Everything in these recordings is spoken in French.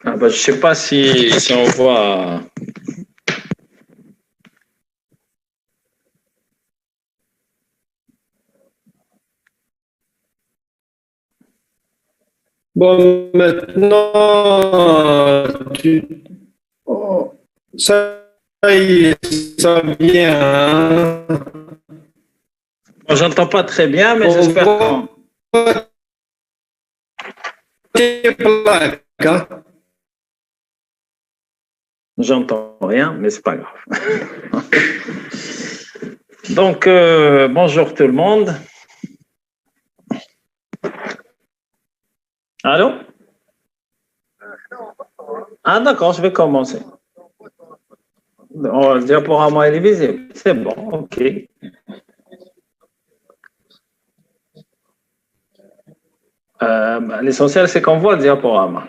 Ah bah, je sais pas si on voit. Bon, maintenant, oh, ça y est, ça vient, hein. Bon, j'entends pas très bien, mais On j'espère voit qu'on. tes plaques, hein. J'entends rien, mais c'est pas grave. Donc, bonjour tout le monde. Allô? Ah, d'accord, je vais commencer. Oh, le diaporama est visible. C'est bon, ok. L'essentiel, c'est qu'on voit le diaporama.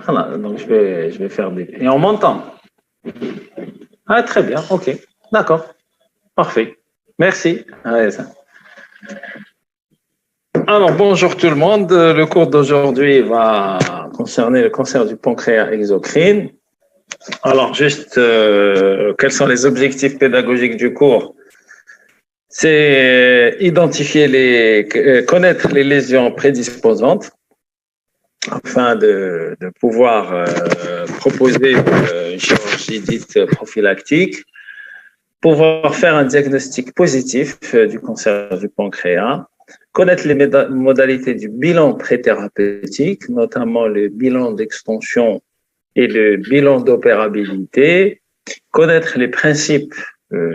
Voilà, donc je vais faire des. Et on m'entend. Ah, très bien, ok. D'accord, parfait. Merci. Allez, ça. Alors, bonjour tout le monde. Le cours d'aujourd'hui va concerner le cancer du pancréas exocrine. Alors, juste, quels sont les objectifs pédagogiques du cours? C'est connaître les lésions prédisposantes afin de pouvoir proposer une chirurgie dite prophylactique, pouvoir faire un diagnostic positif du cancer du pancréas, connaître les modalités du bilan préthérapeutique, notamment le bilan d'extension et le bilan d'opérabilité, connaître les principes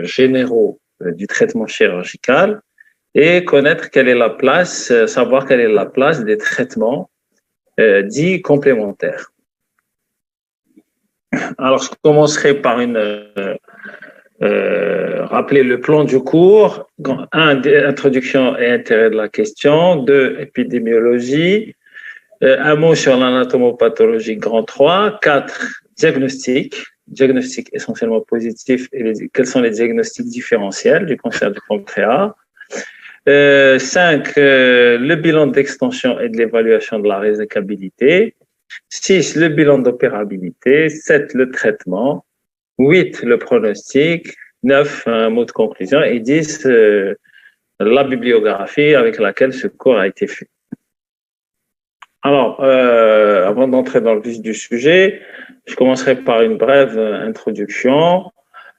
généraux du traitement chirurgical et connaître quelle est la place, savoir quelle est la place des traitements dits complémentaires. Alors, je commencerai par rappeler le plan du cours. 1, introduction et intérêt de la question. 2, épidémiologie. Un mot sur l'anatomopathologie grand 3. 4, diagnostic. Diagnostic essentiellement positif et quels sont les diagnostics différentiels du cancer du pancréas. 5, le bilan d'extension et de l'évaluation de la résecabilité. 6, le bilan d'opérabilité. 7, le traitement. 8, le pronostic. 9, un mot de conclusion. Et 10, la bibliographie avec laquelle ce cours a été fait. Alors, avant d'entrer dans le vif du sujet, je commencerai par une brève introduction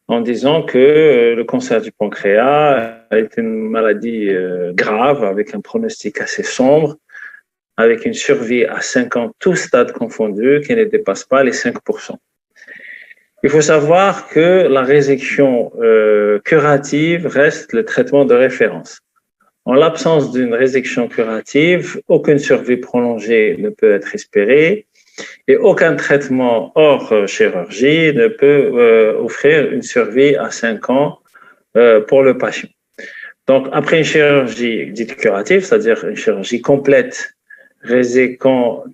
en disant que le cancer du pancréas est une maladie grave avec un pronostic assez sombre, avec une survie à 5 ans, tous stades confondus, qui ne dépasse pas les 5%. Il faut savoir que la résection curative reste le traitement de référence. En l'absence d'une résection curative, aucune survie prolongée ne peut être espérée et aucun traitement hors chirurgie ne peut offrir une survie à 5 ans pour le patient. Donc, après une chirurgie dite curative, c'est-à-dire une chirurgie complète, réséquant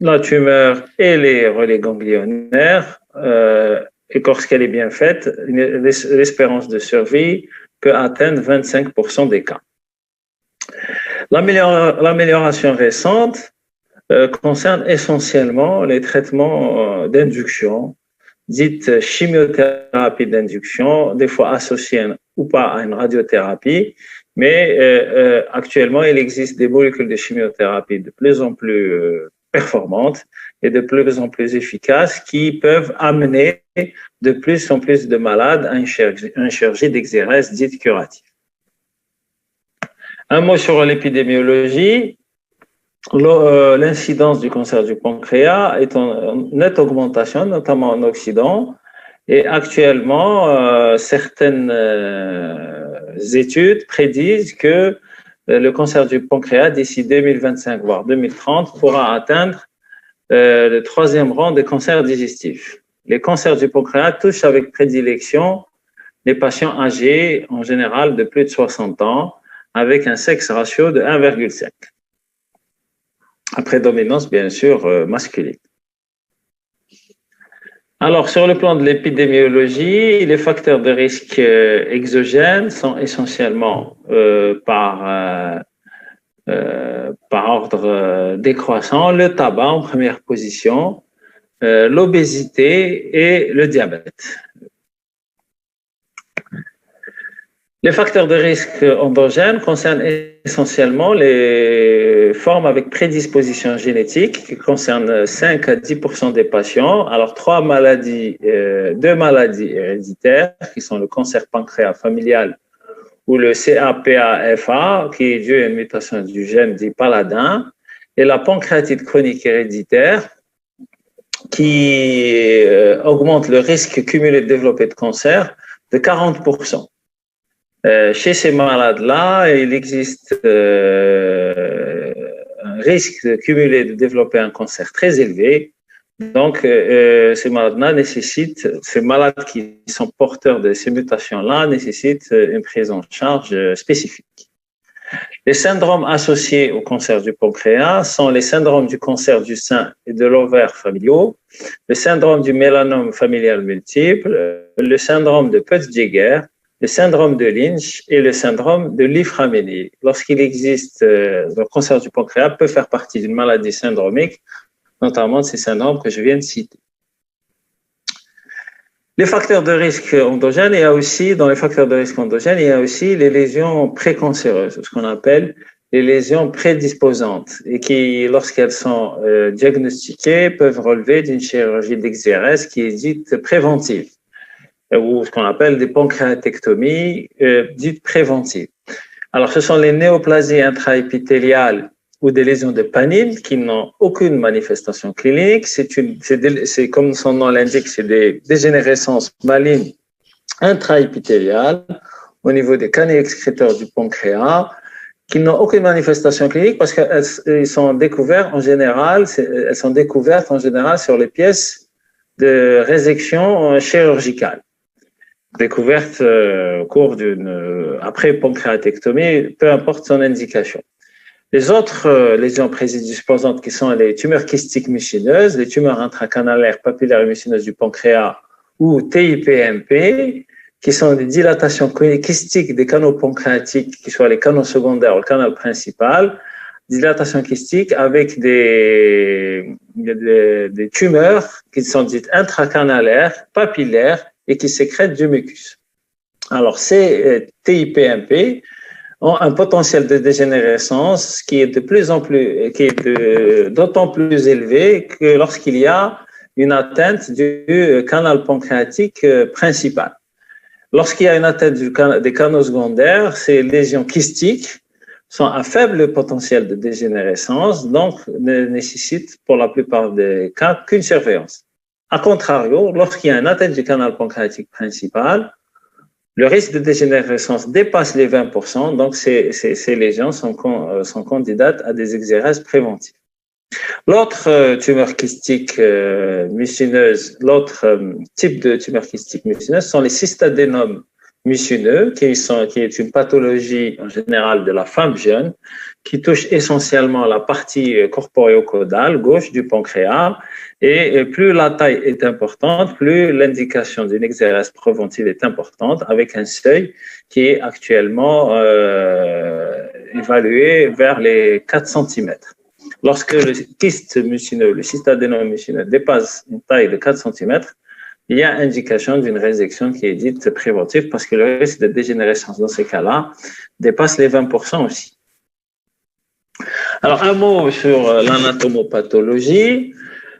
la tumeur et les relais ganglionnaires, et lorsqu'elle est bien faite, l'espérance de survie peut atteindre 25% des cas. L'amélioration récente concerne essentiellement les traitements d'induction, dites chimiothérapie d'induction, des fois associées ou pas à une radiothérapie, mais actuellement, il existe des molécules de chimiothérapie de plus en plus performantes et de plus en plus efficaces qui peuvent amener de plus en plus de malades à une chirurgie d'exérèse dite curative. Un mot sur l'épidémiologie. L'incidence du cancer du pancréas est en nette augmentation, notamment en Occident. Et actuellement, certaines études prédisent que le cancer du pancréas, d'ici 2025, voire 2030, pourra atteindre le 3e rang des cancers digestifs. Les cancers du pancréas touchent avec prédilection les patients âgés, en général de plus de 60 ans, avec un sexe ratio de 1,5. À prédominance, bien sûr, masculine. Alors, sur le plan de l'épidémiologie, les facteurs de risque exogènes sont essentiellement par par ordre décroissant, le tabac en première position, l'obésité et le diabète. Les facteurs de risque endogènes concernent essentiellement les formes avec prédisposition génétique qui concernent 5 à 10% des patients. Alors, deux maladies héréditaires qui sont le cancer pancréas familial ou le CAPAFA qui est dû à une mutation du gène dit paladin et la pancréatite chronique héréditaire qui augmente le risque cumulé de développer de cancer de 40%. Chez ces malades-là, il existe un risque cumulé de développer un cancer très élevé. Donc, ces malades qui sont porteurs de ces mutations-là nécessitent une prise en charge spécifique. Les syndromes associés au cancer du pancréas sont les syndromes du cancer du sein et de l'ovaire familiaux, le syndrome du mélanome familial multiple, le syndrome de Peutz-Jeghers, le syndrome de Lynch et le syndrome de Li-Fraumeni. Lorsqu'il existe, le cancer du pancréas peut faire partie d'une maladie syndromique, notamment de ces syndromes que je viens de citer. Les facteurs de risque endogènes, dans les facteurs de risque endogènes, il y a aussi les lésions précancéreuses, ce qu'on appelle les lésions prédisposantes, et qui, lorsqu'elles sont diagnostiquées, peuvent relever d'une chirurgie d'exérèse qui est dite préventive, ou ce qu'on appelle des pancréatectomies dites préventives. Alors, ce sont les néoplasies intraépithéliales ou des lésions de Panine qui n'ont aucune manifestation clinique. C'est comme son nom l'indique, c'est des dégénérescences malignes intraépithéliales au niveau des canaux excréteurs du pancréas qui n'ont aucune manifestation clinique parce qu'elles sont découvertes en général sur les pièces de résection chirurgicale. Découverte au cours après pancréatectomie, peu importe son indication. Les autres lésions prédisposantes qui sont les tumeurs kystiques mucineuses, les tumeurs intracanalaires papillaires et mucineuses du pancréas ou TIPMP, qui sont des dilatations kystiques des canaux pancréatiques, qui soient les canaux secondaires ou le canal principal, dilatations kystiques avec des tumeurs qui sont dites intracanalaires, papillaires et qui sécrètent du mucus. Alors, ces TIPMP ont un potentiel de dégénérescence qui est d'autant plus élevé que lorsqu'il y a une atteinte du canal pancréatique principal. Lorsqu'il y a une atteinte des canaux secondaires, ces lésions kystiques sont à faible potentiel de dégénérescence, donc ne nécessitent pour la plupart des cas qu'une surveillance. A contrario, lorsqu'il y a une atteinte du canal pancréatique principal, le risque de dégénérescence dépasse les 20%, donc ces lésions sont candidates à des exérèses préventives. L'autre tumeur kystique mucineuse, l'autre type de tumeur kystique mucineuse sont les cystadénomes mucineux, qui est une pathologie en général de la femme jeune, qui touche essentiellement la partie corporéo-caudale gauche du pancréas. Et plus la taille est importante, plus l'indication d'une exérèse préventive est importante, avec un seuil qui est actuellement évalué vers les 4 cm. Lorsque le kyste mucineux, le cystadénome mucineux dépasse une taille de 4 cm, il y a indication d'une résection qui est dite préventive parce que le risque de dégénérescence dans ces cas-là dépasse les 20% aussi. Alors, un mot sur l'anatomopathologie.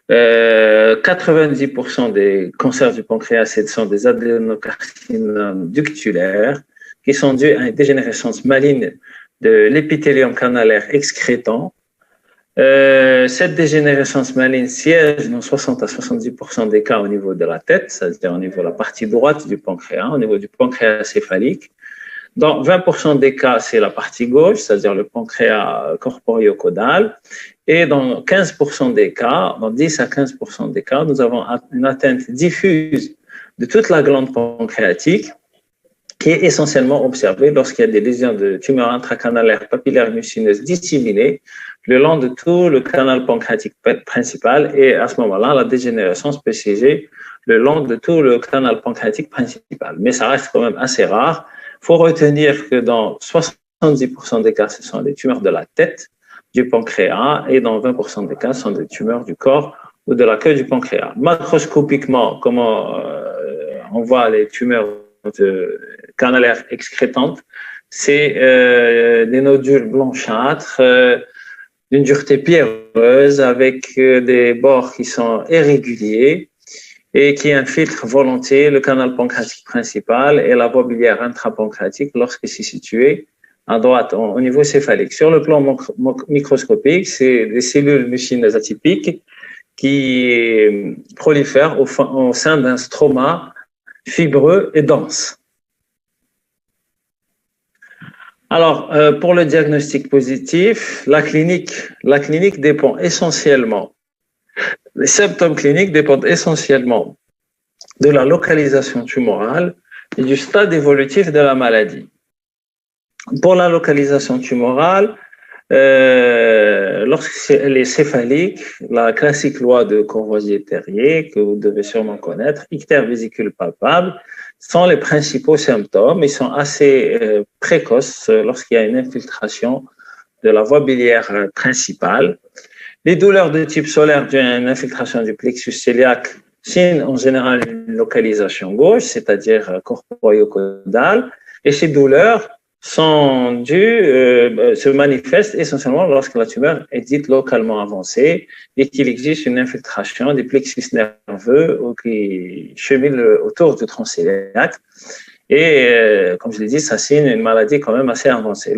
90% des cancers du pancréas sont des adénocarcinomes ductulaires qui sont dus à une dégénérescence maligne de l'épithélium canalaire excrétant. Cette dégénérescence maligne siège dans 60 à 70% des cas au niveau de la tête, c'est-à-dire au niveau de la partie droite du pancréas, au niveau du pancréas céphalique. Dans 20% des cas, c'est la partie gauche, c'est-à-dire le pancréas corporéo-caudal. Et dans 15% des cas, dans 10 à 15% des cas, nous avons une atteinte diffuse de toute la glande pancréatique qui est essentiellement observée lorsqu'il y a des lésions de tumeurs intracanalaires papillaires mucineuses disséminées le long de tout le canal pancréatique principal. Et à ce moment-là, la dégénérescence peut siéger le long de tout le canal pancréatique principal. Mais ça reste quand même assez rare. Il faut retenir que dans 70 70% des cas, ce sont des tumeurs de la tête, du pancréas, et dans 20% des cas, ce sont des tumeurs du corps ou de la queue du pancréas. Macroscopiquement, comment on voit les tumeurs canalaires excrétantes, c'est des nodules blanchâtres, d'une dureté pierreuse, avec des bords qui sont irréguliers et qui infiltrent volontiers le canal pancréatique principal et la voie biliaire intrapancréatique lorsque c'est situé à droite au niveau céphalique. Sur le plan microscopique, c'est des cellules mucineuses atypiques qui prolifèrent au sein d'un stroma fibreux et dense. Alors, pour le diagnostic positif, la clinique dépend essentiellement, les symptômes cliniques dépendent essentiellement de la localisation tumorale et du stade évolutif de la maladie. Pour la localisation tumorale, lorsqu'elle est céphalique, la classique loi de Courvoisier-Terrier, que vous devez sûrement connaître, ictère vésicule palpable, sont les principaux symptômes. Ils sont assez précoces lorsqu'il y a une infiltration de la voie biliaire principale. Les douleurs de type solaire dues à une infiltration du plexus cœliaque signent en général une localisation gauche, c'est-à-dire corporeo-caudale, et ces douleurs sont dues, se manifestent essentiellement lorsque la tumeur est dite localement avancée et qu'il existe une infiltration des plexus nerveux qui chemine autour du tronc cœliaque. Et comme je l'ai dit, ça signe une maladie quand même assez avancée.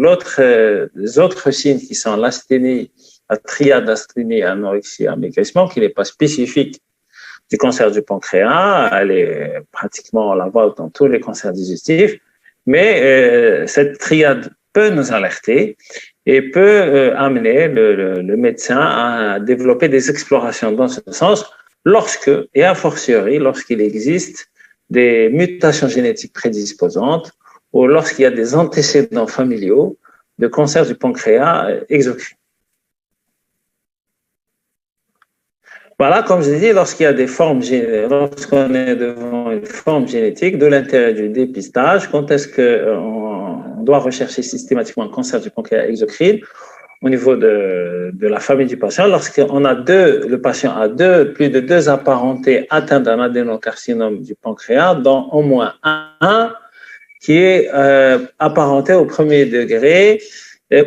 Les autres signes qui sont l'asthénie, la triade asthénie, anorexie, amaigrissement, qui n'est pas spécifique du cancer du pancréas, elle est pratiquement, on la voit dans tous les cancers digestifs. Mais cette triade peut nous alerter et peut amener le médecin à développer des explorations dans ce sens lorsque, et a fortiori, lorsqu'il existe des mutations génétiques prédisposantes ou lorsqu'il y a des antécédents familiaux de cancer du pancréas exocrine. Voilà, comme je l'ai dit, lorsqu'il y a des formes, lorsqu'on est devant une forme génétique, de l'intérêt du dépistage, quand est-ce qu'on doit rechercher systématiquement un cancer du pancréas exocrine au niveau de la famille du patient, lorsqu'on a le patient a plus de deux apparentés atteints d'un adénocarcinome du pancréas, dont au moins un qui est apparenté au premier degré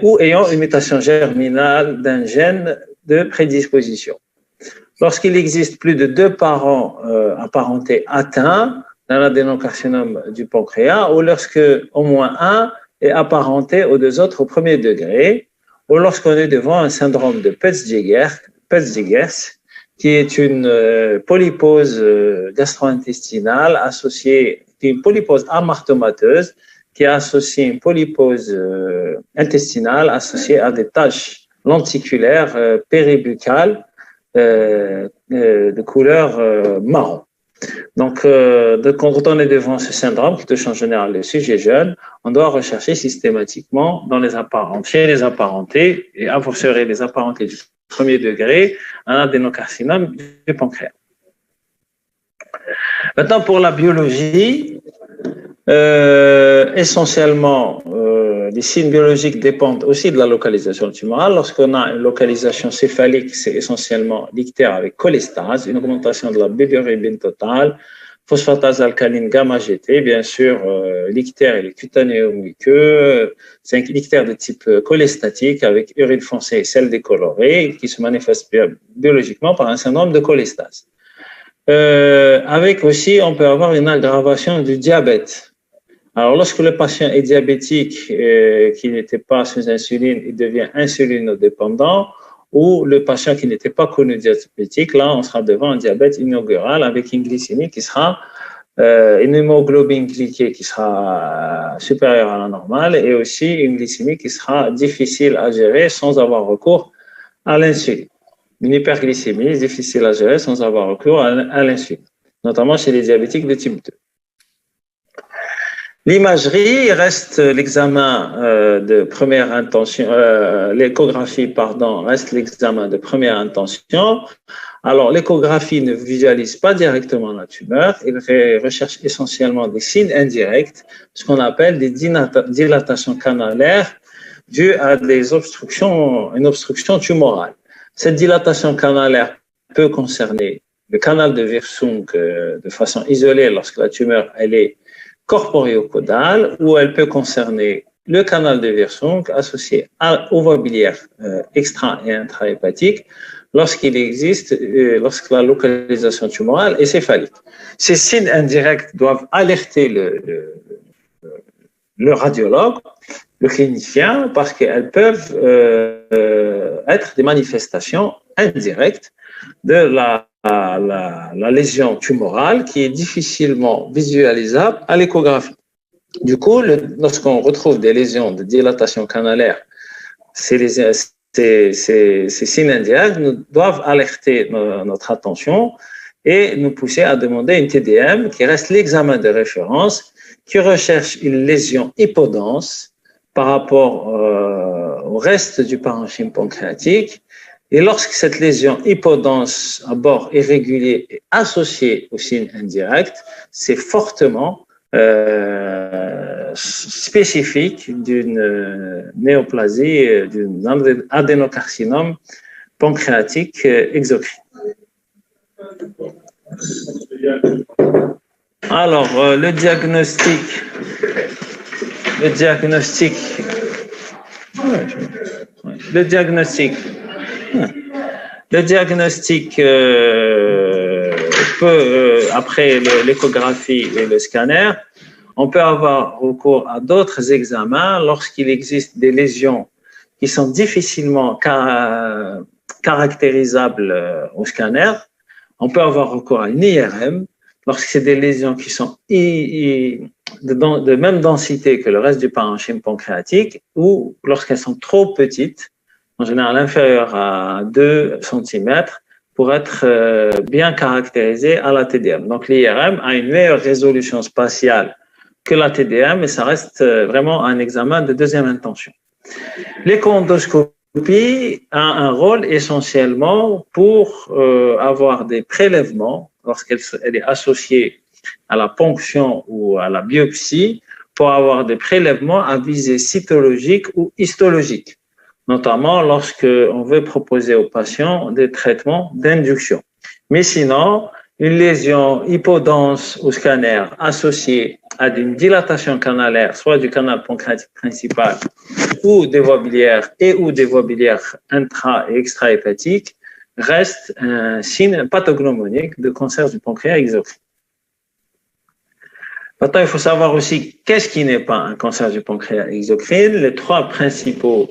ou ayant une mutation germinale d'un gène de prédisposition. Lorsqu'il existe plus de deux parents apparentés atteints d'un adénocarcinome du pancréas, ou lorsque au moins un est apparenté aux deux autres au premier degré, ou lorsqu'on est devant un syndrome de Peutz-Jeghers, qui est une polypose gastro-intestinale associée, une polypose amartomateuse, qui est associée à une polypose intestinale associée à des taches lenticulaires péribuccales de couleur marron. Donc, quand on est devant ce syndrome qui touche en général les sujets jeunes, on doit rechercher systématiquement chez les apparentés, et a fortiori les apparentés du premier degré, un adénocarcinome du pancréas. Maintenant, pour la biologie, essentiellement, les signes biologiques dépendent aussi de la localisation tumorale. Lorsqu'on a une localisation céphalique, c'est essentiellement l'ictère avec cholestase, une augmentation de la bilirubine totale, phosphatase alcaline gamma-GT, bien sûr, l'ictère et le cutanéo-muqueux, c'est un ictère de type cholestatique avec urine foncée et sel décoloré qui se manifeste biologiquement par un syndrome de cholestase. Avec aussi, on peut avoir une aggravation du diabète. Alors, lorsque le patient est diabétique, qui n'était pas sous insuline, il devient insulinodépendant, ou le patient qui n'était pas connu diabétique, là, on sera devant un diabète inaugural avec une glycémie qui sera, une hémoglobine glyquée qui sera supérieure à la normale et aussi une glycémie qui sera difficile à gérer sans avoir recours à l'insuline. Une hyperglycémie difficile à gérer sans avoir recours à l'insuline, notamment chez les diabétiques de type 2. L'imagerie reste l'examen de première intention, l'échographie, pardon, reste l'examen de première intention. Alors, l'échographie ne visualise pas directement la tumeur, elle recherche essentiellement des signes indirects, ce qu'on appelle des dilatations canalaires due à une obstruction tumorale. Cette dilatation canalaire peut concerner le canal de Wirsung de façon isolée lorsque la tumeur elle est corporéo-caudale, ou elle peut concerner le canal de Wirsung associé aux voies biliaires extra- et intrahépatique lorsque la localisation tumorale est céphalique. Ces signes indirects doivent alerter le radiologue, le clinicien, parce qu'elles peuvent être des manifestations indirectes de la lésion tumorale qui est difficilement visualisable à l'échographie. Du coup, lorsqu'on retrouve des lésions de dilatation canalaire, ces signes indirects doivent alerter notre attention et nous pousser à demander une TDM qui reste l'examen de référence, qui recherche une lésion hypodense par rapport au reste du parenchyme pancréatique. Et lorsque cette lésion hypodense à bord irrégulier est associée au signe indirect, c'est fortement spécifique d'une néoplasie, d'un adénocarcinome pancréatique exocrine. Alors, le diagnostic peut, après l'échographie et le scanner, on peut avoir recours à d'autres examens lorsqu'il existe des lésions qui sont difficilement caractérisables au scanner. On peut avoir recours à une IRM lorsque c'est des lésions qui sont de même densité que le reste du parenchyme pancréatique, ou lorsqu'elles sont trop petites, en général inférieures à 2 cm, pour être bien caractérisées à la TDM. Donc l'IRM a une meilleure résolution spatiale que la TDM, mais ça reste vraiment un examen de deuxième intention. L'échoendoscopie a un rôle essentiellement pour avoir des prélèvements lorsqu'elle est associée à la ponction ou à la biopsie, pour avoir des prélèvements à visée cytologique ou histologique, notamment lorsqu'on veut proposer aux patients des traitements d'induction. Mais sinon, une lésion hypodense au scanner associée à une dilatation canalaire, soit du canal pancréatique principal ou des voies biliaires ou des voies biliaires intra- et extra-hépatiques, reste un signe pathognomonique de cancer du pancréas exocrine. Maintenant, il faut savoir aussi qu'est-ce qui n'est pas un cancer du pancréas exocrine. Les trois principaux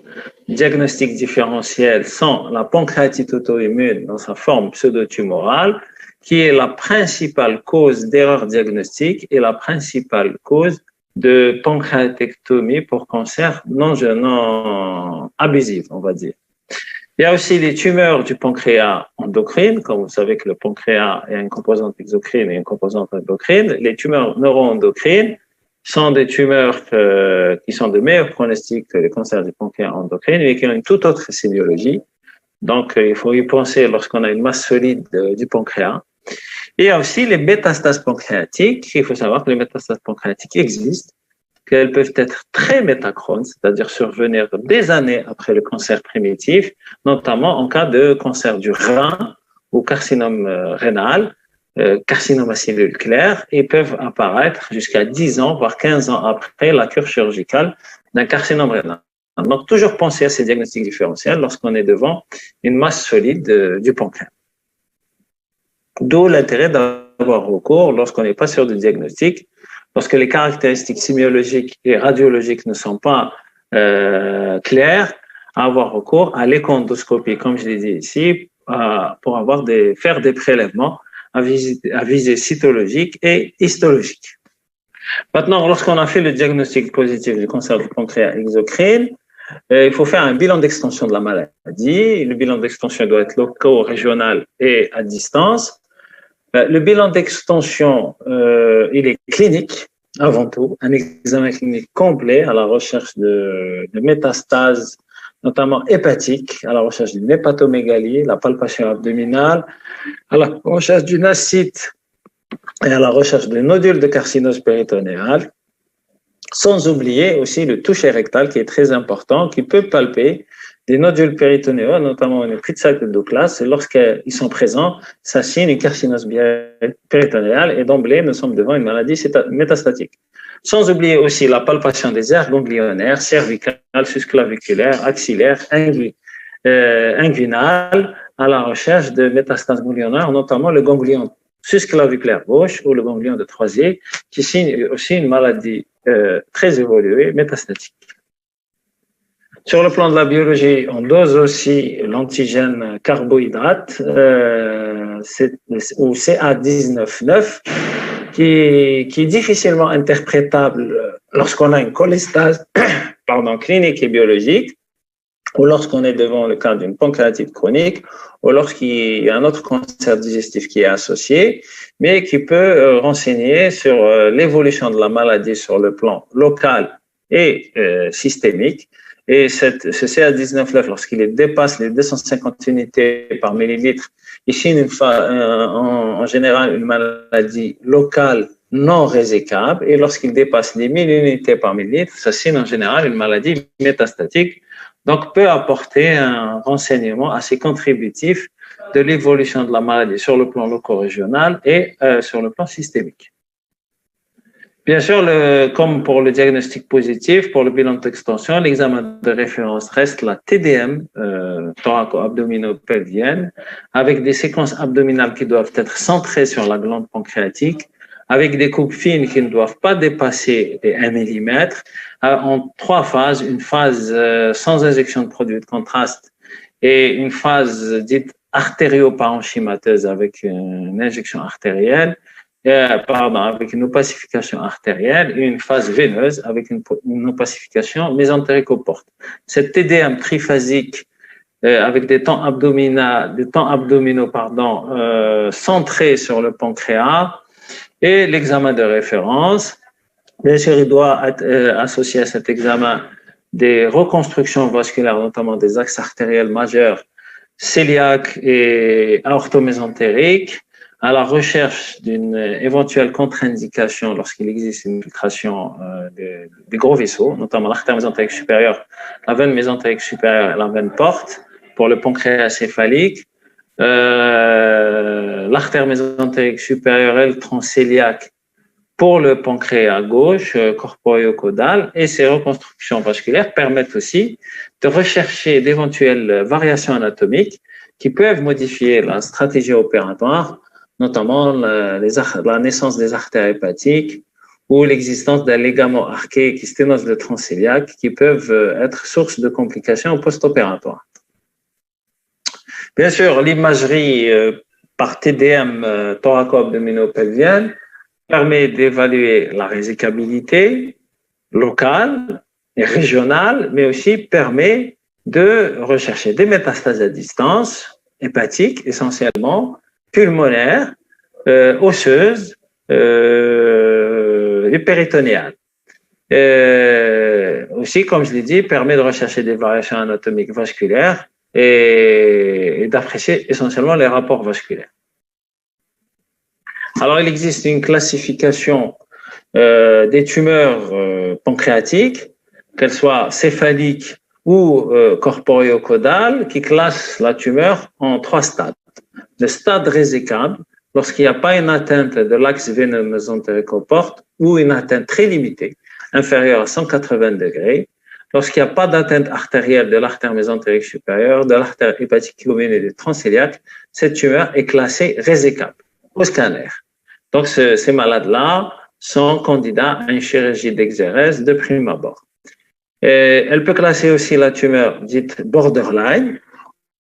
diagnostics différentiels sont la pancréatite auto-immune dans sa forme pseudotumorale, qui est la principale cause d'erreur diagnostique et la principale cause de pancréatectomie pour cancer non abusif, on va dire. Il y a aussi les tumeurs du pancréas endocrine. Comme vous savez que le pancréas est une composante exocrine et une composante endocrine. Les tumeurs neuroendocrines sont des tumeurs qui sont de meilleurs pronostics que les cancers du pancréas endocrine, mais qui ont une toute autre sémiologie. Donc, il faut y penser lorsqu'on a une masse solide du pancréas. Et il y a aussi les métastases pancréatiques. Il faut savoir que les métastases pancréatiques existent, qu'elles peuvent être très métachrones, c'est-à-dire survenir des années après le cancer primitif, notamment en cas de cancer du rein ou carcinome rénal, carcinome à cellules claires, et peuvent apparaître jusqu'à 10 ans, voire 15 ans après la cure chirurgicale d'un carcinome rénal. Donc, toujours penser à ces diagnostics différentiels lorsqu'on est devant une masse solide du pancréas. D'où l'intérêt d'avoir recours lorsqu'on n'est pas sûr du diagnostic, lorsque les caractéristiques sémiologiques et radiologiques ne sont pas claires, à avoir recours à l'échoendoscopie, comme je l'ai dit ici, pour faire des prélèvements à visée cytologique et histologique. Maintenant, lorsqu'on a fait le diagnostic positif du cancer du pancréas exocrine, il faut faire un bilan d'extension de la maladie. Le bilan d'extension doit être local, régional et à distance. Le bilan d'extension, il est clinique avant tout, un examen clinique complet à la recherche de métastases, notamment hépatiques, à la recherche d'une hépatomégalie, la palpation abdominale, à la recherche d'une ascite et à la recherche de nodules de carcinose péritonéale. Sans oublier aussi le toucher rectal qui est très important, qui peut palper des nodules péritonéaux, notamment une petite sac de Douglas, et lorsqu'ils sont présents, ça signe une carcinose péritonéale et d'emblée, nous sommes devant une maladie métastatique. Sans oublier aussi la palpation des aires ganglionnaires, cervicales, susclaviculaires, axillaires, inguinales, à la recherche de métastases ganglionnaires, notamment le ganglion susclaviculaire gauche ou le ganglion de Troisier, qui signe aussi une maladie très évoluée, métastatique. Sur le plan de la biologie, on dose aussi l'antigène carbohydrate, ou CA19-9, qui est difficilement interprétable lorsqu'on a une cholestase clinique et biologique, ou lorsqu'on est devant le cas d'une pancréatite chronique, ou lorsqu'il y a un autre cancer digestif qui est associé, mais qui peut renseigner sur l'évolution de la maladie sur le plan local et systémique. Et ce CA19-9, lorsqu'il dépasse les 250 unités par millilitre, il signe en général une maladie locale non résécable. Et lorsqu'il dépasse les 1000 unités par millilitre, ça signe en général une maladie métastatique. Donc, peut apporter un renseignement assez contributif de l'évolution de la maladie sur le plan loco-régional et sur le plan systémique. Bien sûr, comme pour le diagnostic positif, pour le bilan d'extension, l'examen de référence reste la TDM, thoraco-abdominopelvienne, avec des séquences abdominales qui doivent être centrées sur la glande pancréatique, avec des coupes fines qui ne doivent pas dépasser les 1 mm, en 3 phases, une phase sans injection de produits de contraste et une phase dite artério-parenchymateuse avec une injection artérielle, avec une opacification artérielle et une phase veineuse avec une opacification mésentérique aux portes. Cette TDM triphasique avec des temps abdominaux centrés sur le pancréas et l'examen de référence. Bien sûr, il doit être associé à cet examen des reconstructions vasculaires, notamment des axes artériels majeurs, cœliaques et aortomésentériques, à la recherche d'une éventuelle contre-indication lorsqu'il existe une infiltration des gros vaisseaux, notamment l'artère mésentérique supérieure, la veine mésentérique supérieure et la veine porte, pour le pancréas céphalique, l'artère mésentérique supérieure et le tronc cœliaque pour le pancréas gauche, corporeo-caudal, et ces reconstructions vasculaires permettent aussi de rechercher d'éventuelles variations anatomiques qui peuvent modifier la stratégie opératoire, notamment la naissance des artères hépatiques ou l'existence d'un ligament arché qui sténose le tronc cœliaque qui peuvent être source de complications post-opératoires. Bien sûr, l'imagerie par TDM thoraco-abdominopelvienne permet d'évaluer la résicabilité locale et régionale, mais aussi permet de rechercher des métastases à distance, hépatiques essentiellement, pulmonaires, osseuses et péritonéales. Aussi, comme je l'ai dit, permet de rechercher des variations anatomiques vasculaires et d'apprécier essentiellement les rapports vasculaires. Alors, il existe une classification des tumeurs pancréatiques, qu'elles soient céphaliques ou corporeo-caudales, qui classent la tumeur en 3 stades. Le stade résécable, lorsqu'il n'y a pas une atteinte de l'axe veineux mésentérique aux portes ou une atteinte très limitée, inférieure à 180 degrés, lorsqu'il n'y a pas d'atteinte artérielle de l'artère mésentérique supérieure, de l'artère hépatique commune et du tronc cœliaque, cette tumeur est classée résécable au scanner. Donc, ces malades-là sont candidats à une chirurgie d'exérèse de prime abord. Elle peut classer aussi la tumeur dite borderline,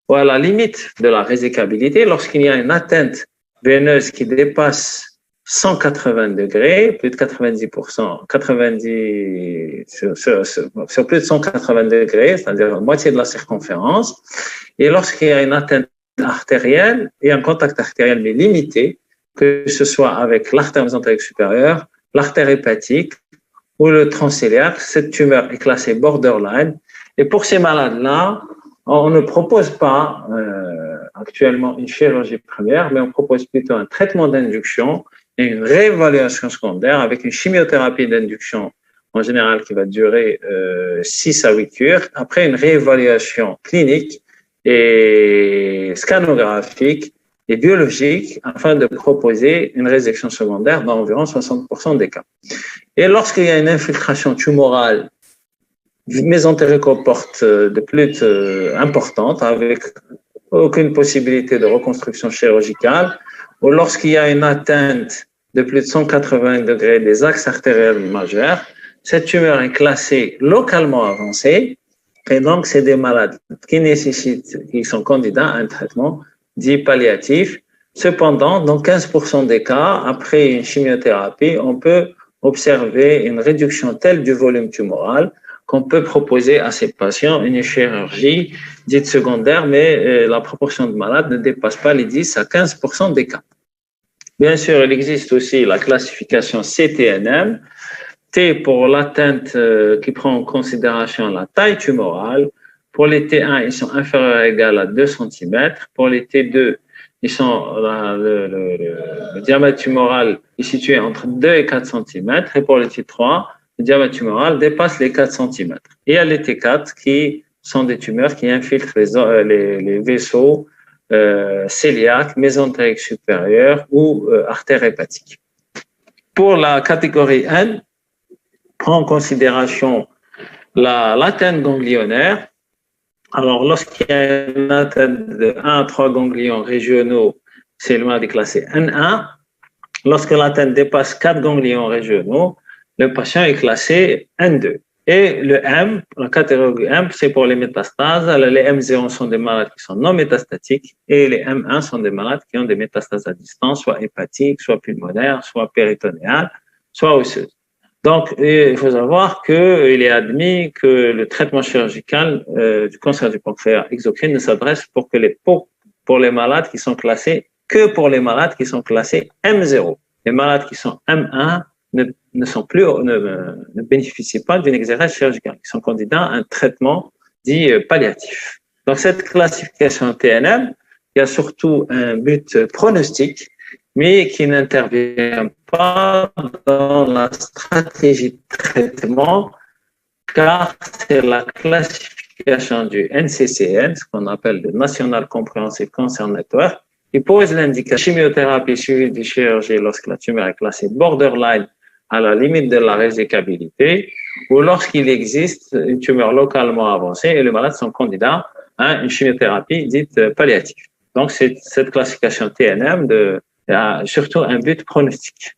ou à la limite de la résécabilité, lorsqu'il y a une atteinte veineuse qui dépasse 180 degrés, plus de 90%, sur plus de 180 degrés, c'est-à-dire la moitié de la circonférence, et lorsqu'il y a une atteinte artérielle et un contact artériel mais limité, que ce soit avec l'artère mésentérique supérieure, l'artère hépatique ou le tronc cœliaque, cette tumeur est classée borderline. Et pour ces malades-là, on ne propose pas actuellement une chirurgie première, mais on propose plutôt un traitement d'induction et une réévaluation secondaire avec une chimiothérapie d'induction en général qui va durer 6 à 8 heures, après une réévaluation clinique et scanographique et biologique afin de proposer une résection secondaire dans environ 60% des cas. Et lorsqu'il y a une infiltration tumorale mésentérique-porte de plus importante avec aucune possibilité de reconstruction chirurgicale, ou lorsqu'il y a une atteinte de plus de 180 degrés des axes artériels majeurs, cette tumeur est classée localement avancée, et donc c'est des malades qui sont candidats à un traitement dit palliatif. Cependant, dans 15% des cas, après une chimiothérapie, on peut observer une réduction telle du volume tumoral qu'on peut proposer à ces patients une chirurgie dite secondaire, mais la proportion de malades ne dépasse pas les 10 à 15% des cas. Bien sûr, il existe aussi la classification CTNM, T pour l'atteinte qui prend en considération la taille tumorale. Pour les T1, ils sont inférieurs ou égaux à 2 cm. Pour les T2, le diamètre tumoral est situé entre 2 et 4 cm. Et pour les T3, le diamètre tumoral dépasse les 4 cm. Et il y a les T4 qui sont des tumeurs qui infiltrent les vaisseaux cœliaques, mésentériques supérieurs ou artères hépatiques. Pour la catégorie N, prend en considération l'atteinte ganglionnaire. Alors, lorsqu'il y a une atteinte de 1 à 3 ganglions régionaux, c'est le maladie classé N1. Lorsque l'atteinte dépasse 4 ganglions régionaux, le patient est classé N2. Et le M, la catégorie M, c'est pour les métastases. Alors, les M0 sont des malades qui sont non métastatiques et les M1 sont des malades qui ont des métastases à distance, soit hépatiques, soit pulmonaires, soit péritonéales, soit osseuses. Donc, il faut savoir qu'il est admis que le traitement chirurgical du cancer du pancréas exocrine ne s'adresse pour les malades qui sont classés que pour les malades qui sont classés M0. Les malades qui sont M1 ne bénéficient pas d'une exérèse chirurgicale. Ils sont candidats à un traitement dit palliatif. Donc, cette classification TNM, il y a surtout un but pronostique, mais qui n'intervient pas dans la stratégie de traitement, car c'est la classification du NCCN, ce qu'on appelle le National Comprehensive Cancer Network, qui pose l'indication chimiothérapie suivie de chirurgie lorsque la tumeur est classée borderline à la limite de la résecabilité, ou lorsqu'il existe une tumeur localement avancée et les malades sont candidats à une chimiothérapie dite palliative. Donc, c'est cette classification TNM a surtout un but pronostique.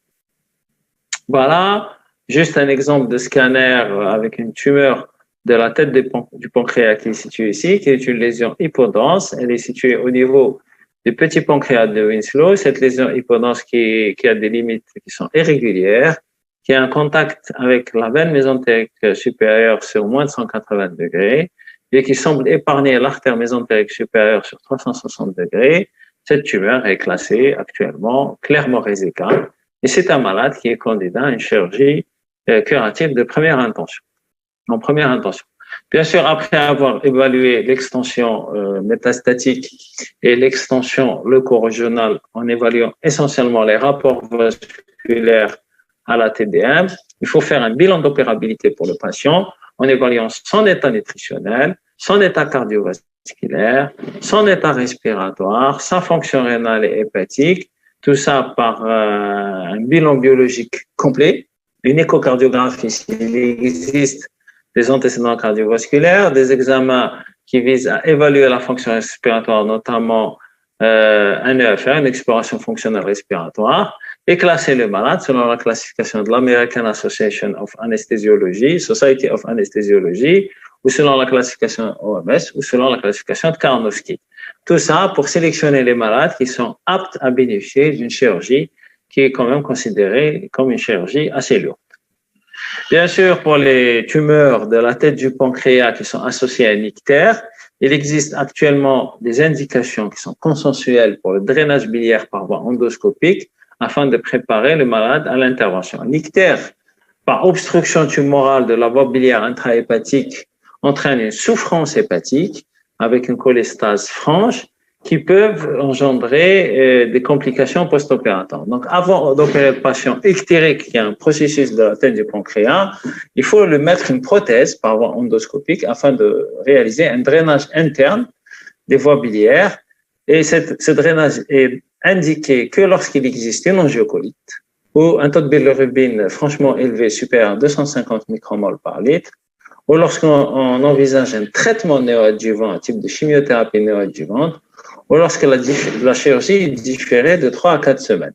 Voilà, juste un exemple de scanner avec une tumeur de la tête du pancréas qui est située ici, qui est une lésion hypodense. Elle est située au niveau du petit pancréas de Winslow. Cette lésion hypodense qui a des limites qui sont irrégulières, qui a un contact avec la veine mésentérique supérieure sur moins de 180 degrés et qui semble épargner l'artère mésentérique supérieure sur 360 degrés. Cette tumeur est classée actuellement clairement résecable et c'est un malade qui est candidat à une chirurgie curative de première intention. En première intention. Bien sûr, après avoir évalué l'extension métastatique et l'extension leucorégionale en évaluant essentiellement les rapports vasculaires à la TDM, il faut faire un bilan d'opérabilité pour le patient en évaluant son état nutritionnel, son état cardiovasculaire, son état respiratoire, sa fonction rénale et hépatique, tout ça par un bilan biologique complet, une échocardiographie s'il existe des antécédents cardiovasculaires, des examens qui visent à évaluer la fonction respiratoire, notamment un EFR, une exploration fonctionnelle respiratoire, et classer le malade selon la classification de l'American Association of Anesthesiology, Society of Anesthesiology, ou selon la classification OMS, ou selon la classification de Karnofsky. Tout ça pour sélectionner les malades qui sont aptes à bénéficier d'une chirurgie qui est quand même considérée comme une chirurgie assez lourde. Bien sûr, pour les tumeurs de la tête du pancréas qui sont associées à un ictère, il existe actuellement des indications qui sont consensuelles pour le drainage biliaire par voie endoscopique afin de préparer le malade à l'intervention. L'ictère, par obstruction tumorale de la voie biliaire intrahépatique, entraîne une souffrance hépatique avec une cholestase franche qui peuvent engendrer des complications post-opératoires. Donc, avant d'opérer le patient ictérique, qui est un processus de la tête du pancréas, il faut lui mettre une prothèse par voie endoscopique afin de réaliser un drainage interne des voies biliaires. Et ce drainage est indiqué que lorsqu'il existe une angiocolite ou un taux de bilirubine franchement élevé supérieur à 250 micromoles par litre, ou lorsqu'on envisage un traitement néoadjuvant, un type de chimiothérapie néoadjuvante, ou lorsque la chirurgie est différée de 3 à 4 semaines.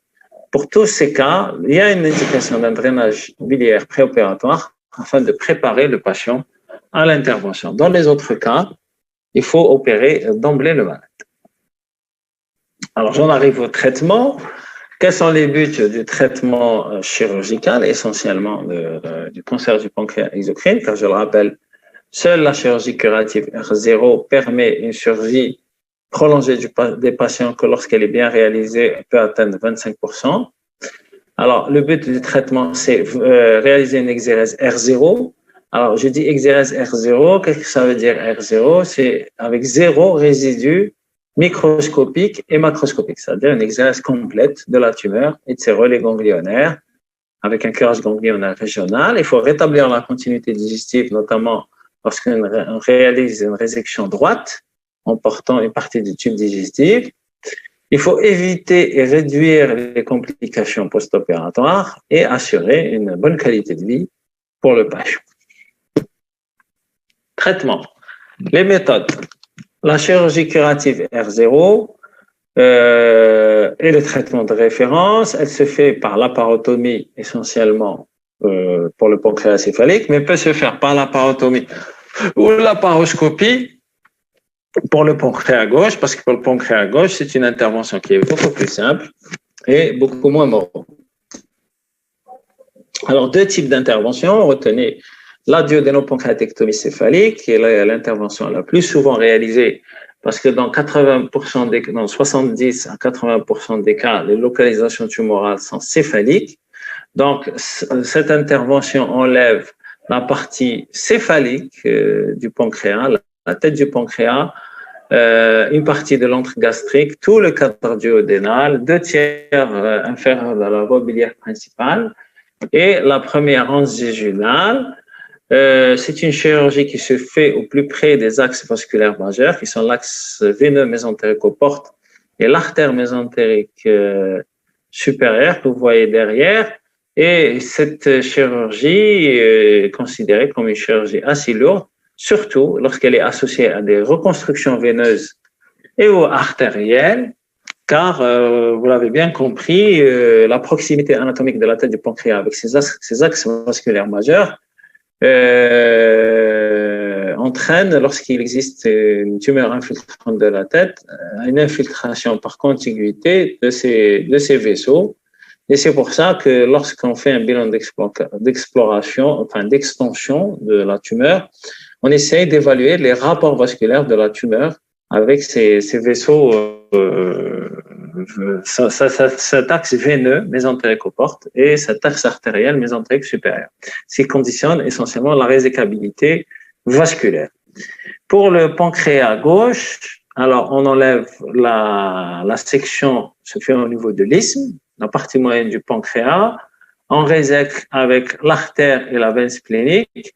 Pour tous ces cas, il y a une indication d'un drainage biliaire préopératoire afin de préparer le patient à l'intervention. Dans les autres cas, il faut opérer d'emblée le malade. Alors, j'en arrive au traitement. Quels sont les buts du traitement chirurgical, essentiellement du cancer du pancréas exocrine? Car je le rappelle, seule la chirurgie curative R0 permet une chirurgie prolongée des patients que lorsqu'elle est bien réalisée, elle peut atteindre 25%. Alors, le but du traitement, c'est réaliser une exérèse R0. Alors, je dis exérèse R0. Qu'est-ce que ça veut dire R0? C'est avec zéro résidu microscopique et macroscopique, c'est-à-dire une exérèse complète de la tumeur et de ses relais ganglionnaires avec un curage ganglionnaire régional. Il faut rétablir la continuité digestive, notamment lorsqu'on réalise une résection droite en portant une partie du tube digestif. Il faut éviter et réduire les complications post-opératoires et assurer une bonne qualité de vie pour le patient. Traitement. Les méthodes. La chirurgie curative R0 est le traitement de référence. Elle se fait par laparotomie essentiellement pour le pancréas céphalique, mais peut se faire par laparotomie ou laparoscopie pour le pancréas gauche, parce que pour le pancréas gauche, c'est une intervention qui est beaucoup plus simple et beaucoup moins morose. Alors, deux types d'interventions. Retenez la duodénopancréatectomie céphalique, qui est l'intervention la plus souvent réalisée, parce que dans 70 à 80% des cas, les localisations tumorales sont céphaliques. Donc, cette intervention enlève la partie céphalique du pancréas, la tête du pancréas, une partie de l'antre gastrique, tout le cadre duodénal, 2/3 inférieur de la voie biliaire principale, et la première anse jejunale. C'est une chirurgie qui se fait au plus près des axes vasculaires majeurs, qui sont l'axe veineux mésentérique aux portes et l'artère mésentérique supérieure que vous voyez derrière. Et cette chirurgie est considérée comme une chirurgie assez lourde, surtout lorsqu'elle est associée à des reconstructions veineuses et ou artérielles, car vous l'avez bien compris, la proximité anatomique de la tête du pancréas avec ses axes vasculaires majeurs entraîne, lorsqu'il existe une tumeur infiltrante de la tête, une infiltration par contiguïté de ces vaisseaux. Et c'est pour ça que lorsqu'on fait un bilan d'exploration, enfin d'extension de la tumeur, on essaye d'évaluer les rapports vasculaires de la tumeur avec ces vaisseaux, cet axe veineux mésentérique aux portes et cet axe artériel mésentérique supérieur. Ce qui conditionne essentiellement la résécabilité vasculaire. Pour le pancréas gauche, alors on enlève la section, se fait au niveau de l'isthme, la partie moyenne du pancréas, on résèque avec l'artère et la veine splénique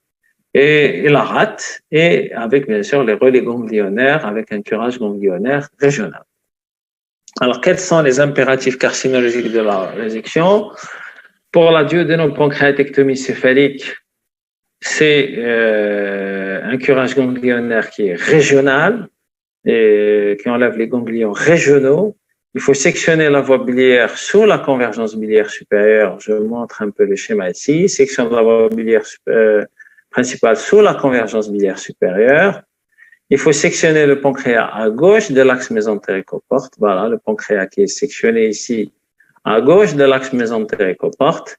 et la rate, et avec bien sûr les relais ganglionnaires avec un curage ganglionnaire régional. Alors, quels sont les impératifs carcinologiques de la résection? Pour la duodénopancréatectomie céphalique, c'est un curage ganglionnaire qui est régional et qui enlève les ganglions régionaux. Il faut sectionner la voie biliaire sous la convergence biliaire supérieure. Je montre un peu le schéma ici. Section de la voie biliaire principale sous la convergence biliaire supérieure. Il faut sectionner le pancréas à gauche de l'axe mésentérique aux portes. Voilà, le pancréas qui est sectionné ici à gauche de l'axe mésentérique aux portes.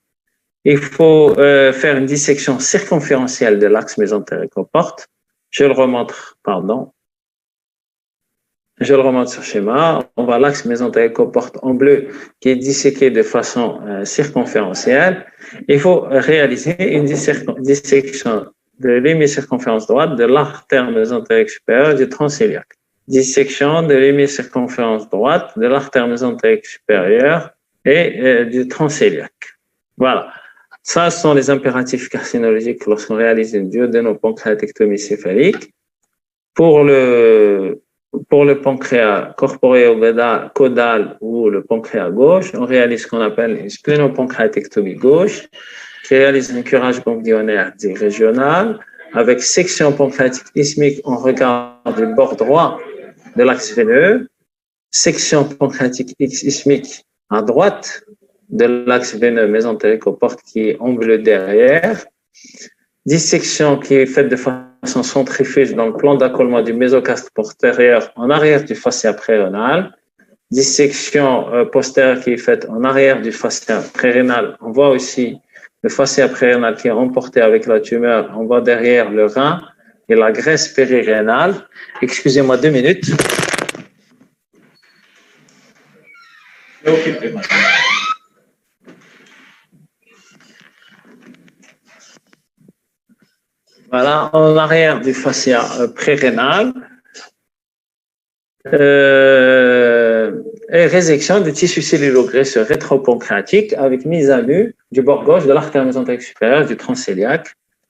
Il faut faire une dissection circonférentielle de l'axe mésentérique aux portes. Je le remontre sur le schéma. On voit l'axe mésentérique aux portes en bleu qui est disséqué de façon circonférentielle. Il faut réaliser une dissection de l'hémicirconférence droite de l'artère mésentérique supérieure du tronc cœliaque. dissection de l'hémicirconférence droite de l'artère mésentérique supérieure et du transcéliaque. Voilà. Ça sont les impératifs carcinologiques lorsqu'on réalise une duodénopancréatectomie céphalique. Pour le pancréas corporéo-caudal ou le pancréas gauche, on réalise ce qu'on appelle une splénopancréatectomie gauche, qui réalise un curage ganglionnaire dit régional, avec section pancréatique isthmique en regard du bord droit de l'axe veineux, section pancréatique isthmique à droite de l'axe veineux mésentérique aux portes qui est anguleux derrière, dissection qui est faite de façon centrifuge dans le plan d'accolement du mésocastre postérieur en arrière du fascia prérénal, dissection postérieure qui est faite en arrière du fascia prérénal. On voit aussi le fascia prérénal qui est remporté avec la tumeur, on voit derrière le rein et la graisse périrénale. Excusez-moi 2 minutes. Voilà, en arrière du fascia prérénal. Et résection du tissu cellulogresseux rétropancréatique avec mise à nu du bord gauche de l'artère mésentérique supérieure du transcéliaque.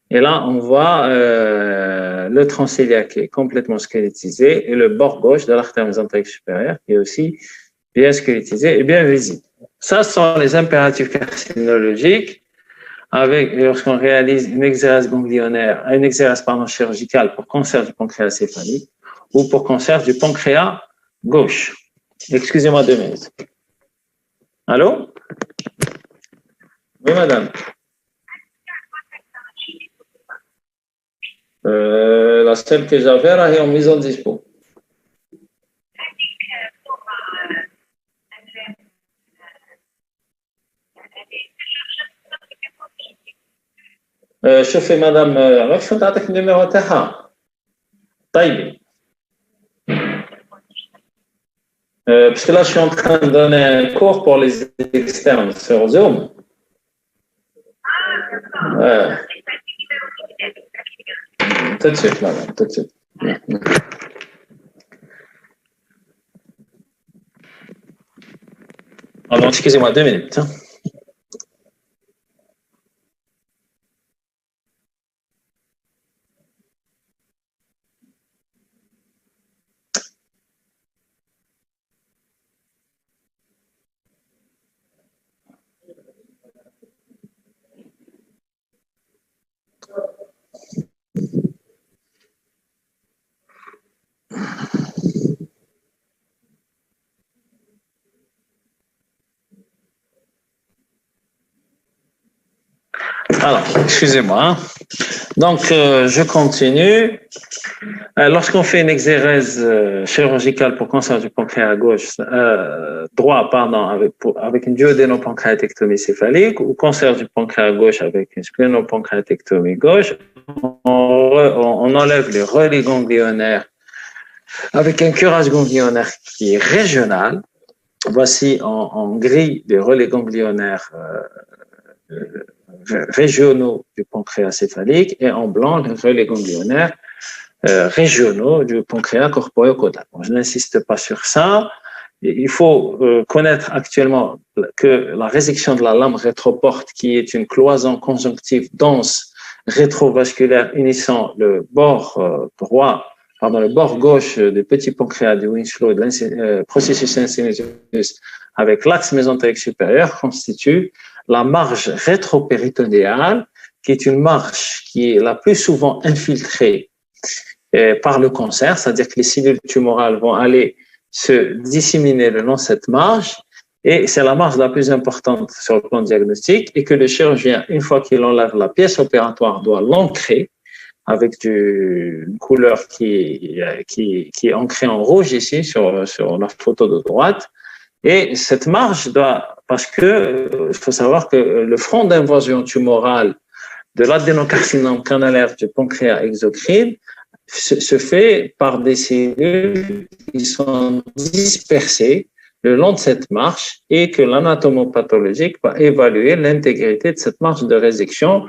Et là, on voit le transcéliaque qui est complètement squelettisé et le bord gauche de l'artère mésentérique supérieure qui est aussi bien squelettisé et bien visible. Ça sont les impératifs carcinologiques avec lorsqu'on réalise une exérèse ganglionnaire, une exérèse chirurgicale pour cancer du pancréas céphalique ou pour cancer du pancréas gauche. Excusez-moi 2 minutes. Allô? Oui, madame. La seule que j'avais est en mise en dispo. شوفي مدام عرفت نعطيك النيميرو تاعها طيب parce que là je suis en train de donner un cours pour les externes sur Zoom. Tout de suite madame, tout de suite. Alors excusez-moi 2 minutes. Alors, excusez-moi. Donc, je continue. Lorsqu'on fait une exérèse chirurgicale pour cancer du pancréas droit, avec une duodénopancréatectomie céphalique ou cancer du pancréas gauche avec une splénopancréatectomie gauche, on enlève les relais ganglionnaires avec un curage ganglionnaire qui est régional. Voici en gris les relais ganglionnaires régionaux du pancréas céphalique et en blanc les relais ganglionnaires régionaux du pancréas corporéo-caudal. Bon, je n'insiste pas sur ça. Il faut connaître actuellement que la résection de la lame rétroporte, qui est une cloison conjonctive dense rétrovasculaire unissant le bord le bord gauche du petit pancréas du Winslow, de processus insinuus avec l'axe mésentérique supérieur, constitue la marge rétropéritonéale, qui est une marge qui est la plus souvent infiltrée par le cancer, c'est-à-dire que les cellules tumorales vont aller se disséminer le long de cette marge, et c'est la marge la plus importante sur le plan diagnostique, et que le chirurgien, une fois qu'il enlève la pièce opératoire, doit l'ancrer avec une couleur qui est ancrée en rouge ici sur la photo de droite. Et cette marge parce que il faut savoir que le front d'invasion tumorale de l'adénocarcinome canalaire du pancréas exocrine se fait par des cellules qui sont dispersées le long de cette marche et que l'anatomopathologique va évaluer l'intégrité de cette marge de résection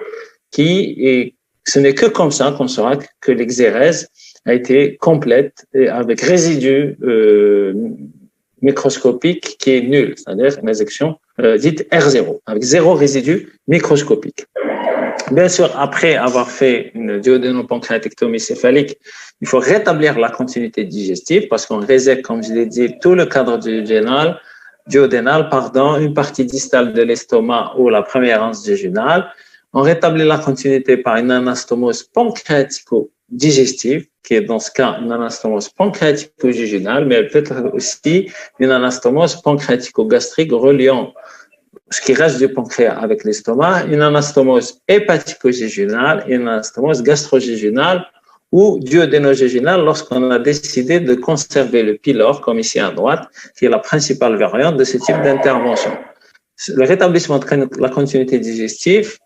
ce n'est que comme ça qu'on saura que l'exérèse a été complète et avec résidu microscopique qui est nul, c'est-à-dire une résection dite R0, avec zéro résidu microscopique. Bien sûr, après avoir fait une duodénopancréatectomie céphalique, il faut rétablir la continuité digestive parce qu'on résèque, comme je l'ai dit, tout le cadre duodénal, une partie distale de l'estomac ou la première anse jejunale. On rétablit la continuité par une anastomose pancréatico-digestive, qui est dans ce cas une anastomose pancréatico-jejunale, mais elle peut être aussi une anastomose pancréatico-gastrique reliant ce qui reste du pancréas avec l'estomac, une anastomose hépatico-jejunale et une anastomose gastro-jejunale ou duodéno-jejunale lorsqu'on a décidé de conserver le pylore, comme ici à droite, qui est la principale variante de ce type d'intervention. Le rétablissement de la continuité digestive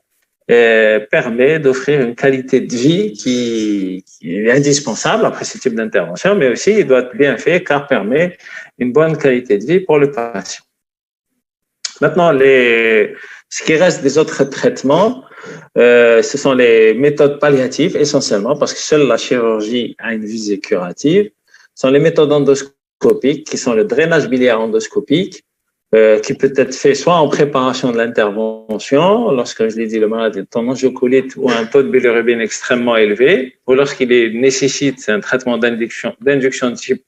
permet d'offrir une qualité de vie qui est indispensable après ce type d'intervention, mais aussi il doit être bien fait car permet une bonne qualité de vie pour le patient. Maintenant, ce qui reste des autres traitements, ce sont les méthodes palliatives essentiellement, parce que seule la chirurgie a une visée curative. Ce sont les méthodes endoscopiques, qui sont le drainage biliaire endoscopique, qui peut être fait soit en préparation de l'intervention, lorsque je l'ai dit, le malade est en angiocolite ou un taux de bilirubine extrêmement élevé, ou lorsqu'il nécessite un traitement d'induction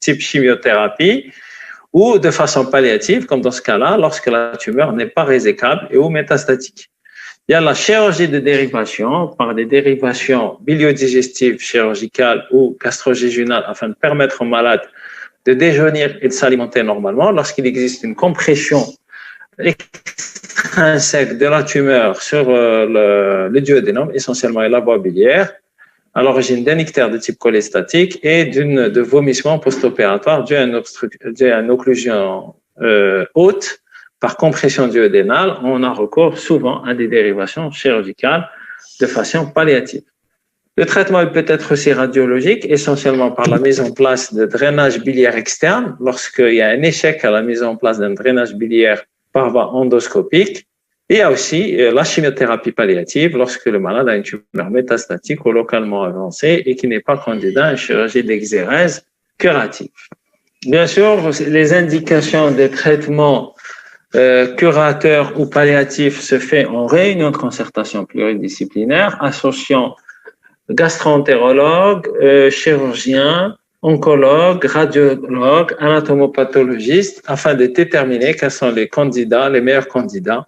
type chimiothérapie, ou de façon palliative, comme dans ce cas-là, lorsque la tumeur n'est pas résécable et ou métastatique. Il y a la chirurgie de dérivation par des dérivations biliodigestives chirurgicales ou gastrojejunales afin de permettre au malade de déjaunir et de s'alimenter normalement lorsqu'il existe une compression extrinsèque de la tumeur sur le duodénum, essentiellement et la voie biliaire, à l'origine d'un ictère de type cholestatique et de vomissement post-opératoire dû à une occlusion haute par compression duodénale. On a recours souvent à des dérivations chirurgicales de façon palliative. Le traitement peut être aussi radiologique, essentiellement par la mise en place de drainage biliaire externe, lorsqu'il y a un échec à la mise en place d'un drainage biliaire par voie endoscopique. Et il y a aussi la chimiothérapie palliative lorsque le malade a une tumeur métastatique ou localement avancée et qui n'est pas candidat à une chirurgie d'exérèse curative. Bien sûr, les indications des traitements curateurs ou palliatifs se font en réunion de concertation pluridisciplinaire associant gastro-entérologue, chirurgien, oncologue, radiologue, anatomopathologiste afin de déterminer quels sont les meilleurs candidats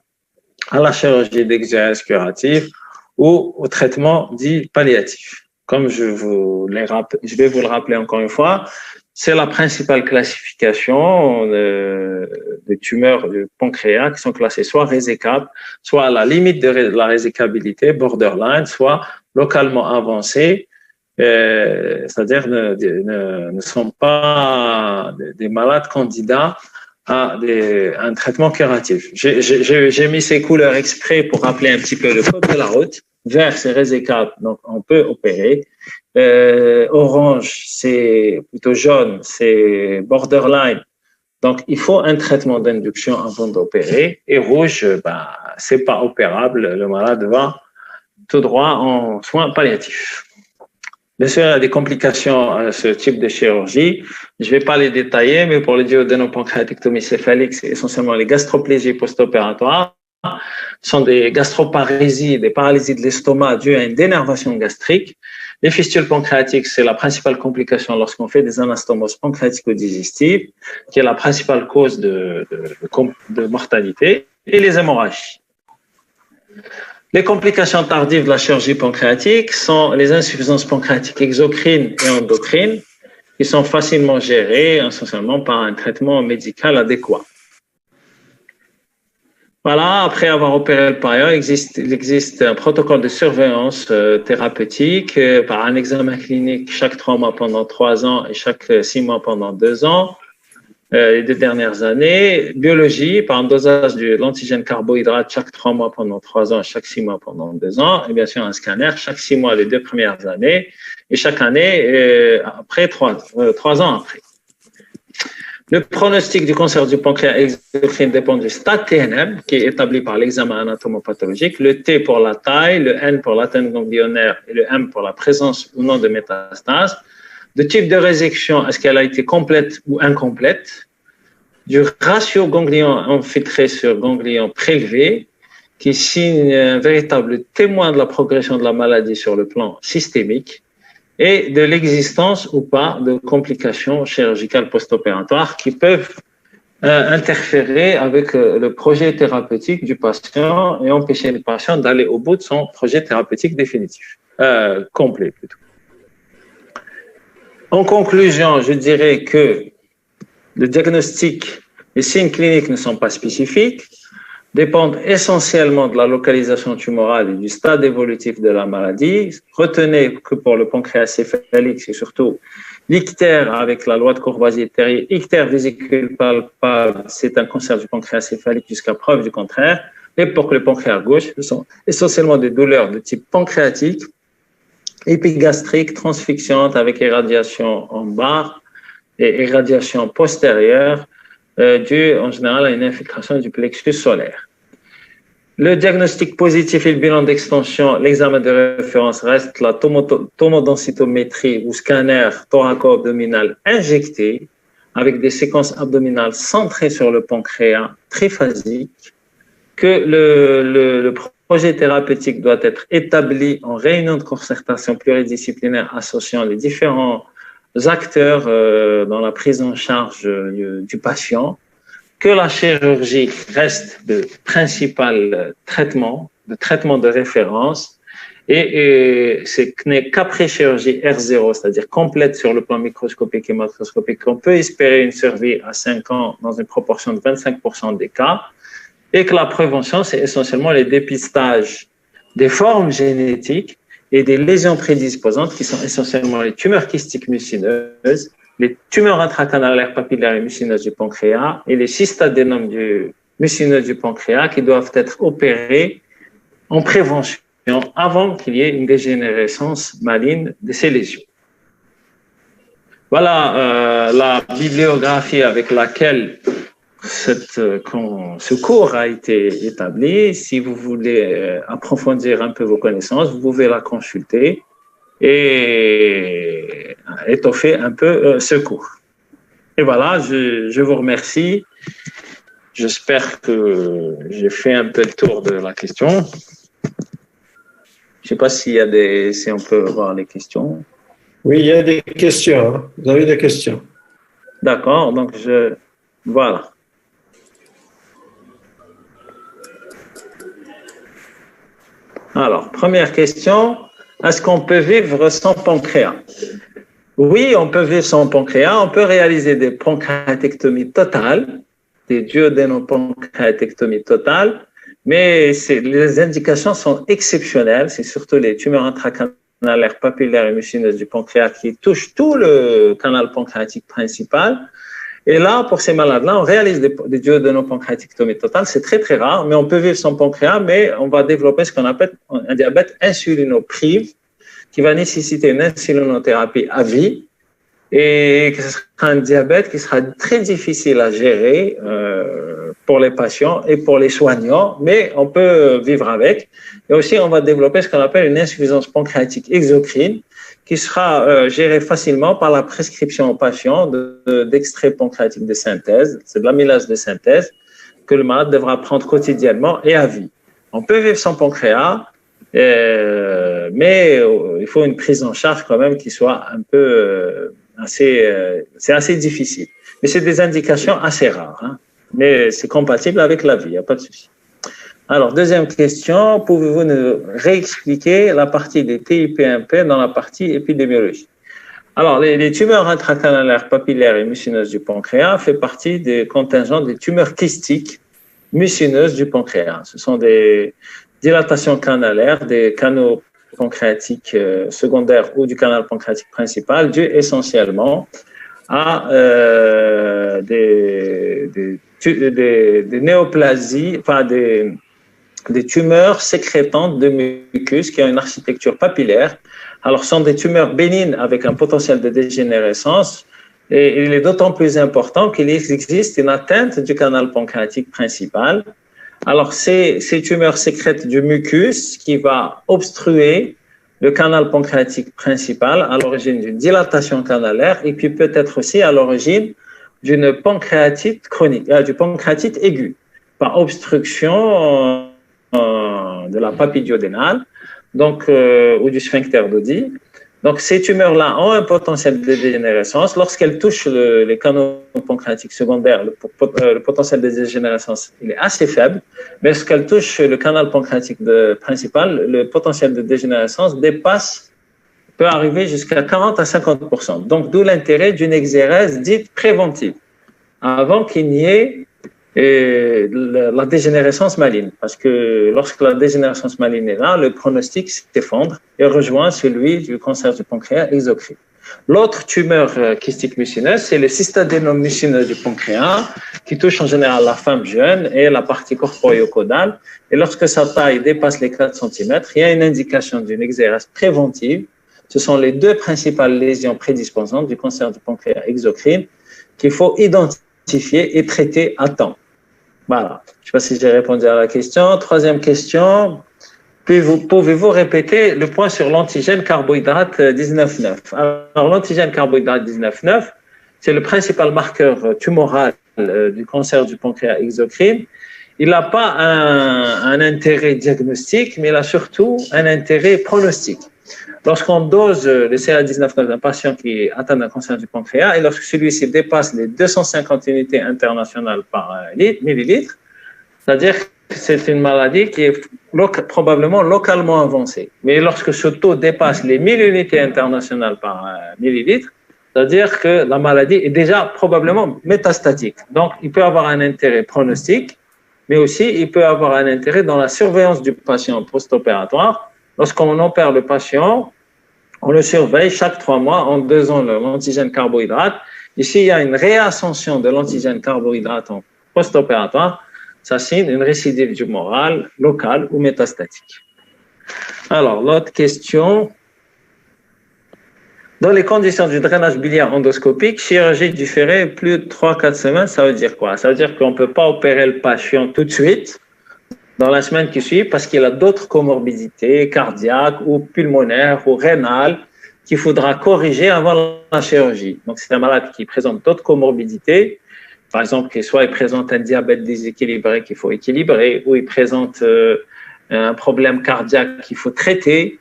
à la chirurgie d'exérèse curative ou au traitement dit palliatif. Comme je vais vous le rappeler encore une fois, c'est la principale classification des tumeurs du pancréas qui sont classées soit résécables, soit à la limite de la résécabilité, borderline, soit localement avancées, c'est-à-dire ne sont pas des malades candidats à un traitement curatif. J'ai mis ces couleurs exprès pour rappeler un petit peu le code de la route. Vert, c'est résécable, donc on peut opérer. Orange, c'est plutôt jaune, c'est borderline. Donc, il faut un traitement d'induction avant d'opérer. Et rouge, c'est pas opérable. Le malade va tout droit en soins palliatifs. Bien sûr, il y a des complications à ce type de chirurgie. Je ne vais pas les détailler, mais pour les duodénopancréatectomies céphaliques, c'est essentiellement les gastroplégies post-opératoires. Ce sont des gastroparésies, des paralysies de l'estomac dues à une dénervation gastrique. Les fistules pancréatiques, c'est la principale complication lorsqu'on fait des anastomoses pancréatico-digestives, qui est la principale cause de mortalité, et les hémorragies. Les complications tardives de la chirurgie pancréatique sont les insuffisances pancréatiques exocrines et endocrines, qui sont facilement gérées essentiellement par un traitement médical adéquat. Voilà, après avoir opéré le pailleur, il existe un protocole de surveillance thérapeutique par un examen clinique chaque 3 mois pendant 3 ans et chaque 6 mois pendant 2 ans. Les 2 dernières années, biologie par un dosage de l'antigène carbohydrate chaque 3 mois pendant 3 ans, chaque 6 mois pendant 2 ans, et bien sûr un scanner chaque 6 mois les 2 premières années, et chaque année après 3 ans après. Le pronostic du cancer du pancréas exocrine dépend du stade TNM, qui est établi par l'examen anatomopathologique, le T pour la taille, le N pour l'atteinte ganglionnaire et le M pour la présence ou non de métastases. de type de résection, est-ce qu'elle a été complète ou incomplète, du ratio ganglion infiltré sur ganglion prélevé, qui signe un véritable témoin de la progression de la maladie sur le plan systémique, et de l'existence ou pas de complications chirurgicales post-opératoires qui peuvent interférer avec le projet thérapeutique du patient et empêcher le patient d'aller au bout de son projet thérapeutique définitif, complet plutôt. En conclusion, je dirais que le diagnostic, les signes cliniques ne sont pas spécifiques, dépendent essentiellement de la localisation tumorale et du stade évolutif de la maladie. Retenez que pour le pancréas céphalique, c'est surtout l'ictère avec la loi de Courvoisier-Terrier, ictère vésicule palpable, c'est un cancer du pancréas céphalique jusqu'à preuve du contraire. Et pour que le pancréas gauche, ce sont essentiellement des douleurs de type pancréatique, épigastrique, transfixiante avec irradiation en bas et irradiation postérieure, dû en général à une infiltration du plexus solaire. Le diagnostic positif et le bilan d'extension, l'examen de référence reste la tomodensitométrie ou scanner thoraco-abdominal injecté avec des séquences abdominales centrées sur le pancréas triphasique, que le projet thérapeutique doit être établi en réunion de concertation pluridisciplinaire associant les différents acteurs dans la prise en charge du patient, que la chirurgie reste de principal traitement, de référence, et ce n'est qu'après chirurgie R0, c'est-à-dire complète sur le plan microscopique et macroscopique, qu'on peut espérer une survie à 5 ans dans une proportion de 25% des cas, et que la prévention, c'est essentiellement les dépistages des formes génétiques et des lésions prédisposantes qui sont essentiellement les tumeurs kystiques mucineuses, les tumeurs intracanalaires papillaires et mucineuses du pancréas et les cystadénomes mucineux du pancréas qui doivent être opérés en prévention avant qu'il y ait une dégénérescence maligne de ces lésions. Voilà la bibliographie avec laquelle ce cours a été établi. Si vous voulez approfondir un peu vos connaissances, vous pouvez la consulter et étoffer un peu ce cours. Et voilà, je vous remercie. J'espère que j'ai fait un peu le tour de la question. Je ne sais pas s'il y a si on peut voir les questions. Oui, il y a des questions. Hein. Vous avez des questions. D'accord, donc voilà. Alors, première question, est-ce qu'on peut vivre sans pancréas? Oui, on peut vivre sans pancréas, on peut réaliser des pancréatectomies totales, des duodénopancréatectomies totales, mais les indications sont exceptionnelles, c'est surtout les tumeurs intracanalaires papillaires et mucineuses du pancréas qui touchent tout le canal pancréatique principal. Et là, pour ces malades-là, on réalise des duodénopancréatectomies totales. C'est très, très rare, mais on peut vivre sans pancréas, mais on va développer ce qu'on appelle un diabète insulinoprive qui va nécessiter une insulinothérapie à vie et que ce sera un diabète qui sera très difficile à gérer pour les patients et pour les soignants, mais on peut vivre avec. Et aussi, on va développer ce qu'on appelle une insuffisance pancréatique exocrine qui sera géré facilement par la prescription aux patients d'extraits pancréatiques de synthèse, c'est de l'amylase de synthèse, que le malade devra prendre quotidiennement et à vie. On peut vivre sans pancréas, mais il faut une prise en charge quand même qui soit un peu c'est assez difficile. Mais c'est des indications assez rares, hein. Mais c'est compatible avec la vie, il n'y a pas de souci. Alors, deuxième question, pouvez-vous nous réexpliquer la partie des TIP1P dans la partie épidémiologie? Alors, les tumeurs intracanalaires papillaires et mucineuses du pancréas fait partie des contingents des tumeurs kystiques mucineuses du pancréas. Ce sont des dilatations canalaires, des canaux pancréatiques secondaires ou du canal pancréatique principal, dues essentiellement à des néoplasies, enfin des tumeurs sécrétantes de mucus qui ont une architecture papillaire. Alors, ce sont des tumeurs bénignes avec un potentiel de dégénérescence et il est d'autant plus important qu'il existe une atteinte du canal pancréatique principal. Alors, ces tumeurs sécrètent du mucus qui va obstruer le canal pancréatique principal à l'origine d'une dilatation canalaire et puis peut-être aussi à l'origine d'une pancréatite chronique, du pancréatite aiguë par obstruction de la papille duodénale, donc, ou du sphincter d'Oddi. Donc, ces tumeurs-là ont un potentiel de dégénérescence. Lorsqu'elles touchent les canaux pancréatiques secondaires, le potentiel de dégénérescence il est assez faible. Mais lorsqu'elles touchent le canal pancréatique principal, le potentiel de dégénérescence peut arriver jusqu'à 40 à 50%. Donc, d'où l'intérêt d'une exérèse dite préventive, avant qu'il n'y ait la dégénérescence maligne. Parce que lorsque la dégénérescence maligne est là, le pronostic s'effondre et rejoint celui du cancer du pancréas exocrine. L'autre tumeur kystique mucineuse, c'est le cystadénome mucineux du pancréas, qui touche en général la femme jeune et la partie corporeo-caudale. Et lorsque sa taille dépasse les 4 cm, il y a une indication d'une exérèse préventive. Ce sont les deux principales lésions prédisposantes du cancer du pancréas exocrine qu'il faut identifier et traiter à temps. Voilà. Je ne sais pas si j'ai répondu à la question. Troisième question. Pouvez-vous répéter le point sur l'antigène carbohydrate 19,9? Alors, l'antigène carbohydrate 19,9, c'est le principal marqueur tumoral du cancer du pancréas exocrine. Il n'a pas un intérêt diagnostique, mais il a surtout un intérêt pronostique. Lorsqu'on dose le CA19 d'un patient qui est atteint d'un cancer du pancréas et lorsque celui-ci dépasse les 250 unités internationales par millilitre, c'est-à-dire que c'est une maladie qui est probablement localement avancée. Mais lorsque ce taux dépasse les 1000 unités internationales par millilitre, c'est-à-dire que la maladie est déjà probablement métastatique. Donc, il peut avoir un intérêt pronostique, mais aussi il peut avoir un intérêt dans la surveillance du patient post-opératoire. Lorsqu'on opère le patient, on le surveille chaque 3 mois en dosant l'antigène carbohydrate. Ici, il y a une réascension de l'antigène carbohydrate en post-opératoire. Ça signe une récidive tumorale locale ou métastatique. Alors, l'autre question. Dans les conditions du drainage biliaire endoscopique, chirurgie différée plus de 3-4 semaines, ça veut dire quoi? Ça veut dire qu'on ne peut pas opérer le patient tout de suite, dans la semaine qui suit, parce qu'il a d'autres comorbidités cardiaques ou pulmonaires ou rénales qu'il faudra corriger avant la chirurgie. Donc, c'est un malade qui présente d'autres comorbidités, par exemple, soit il présente un diabète déséquilibré qu'il faut équilibrer, ou il présente un problème cardiaque qu'il faut traiter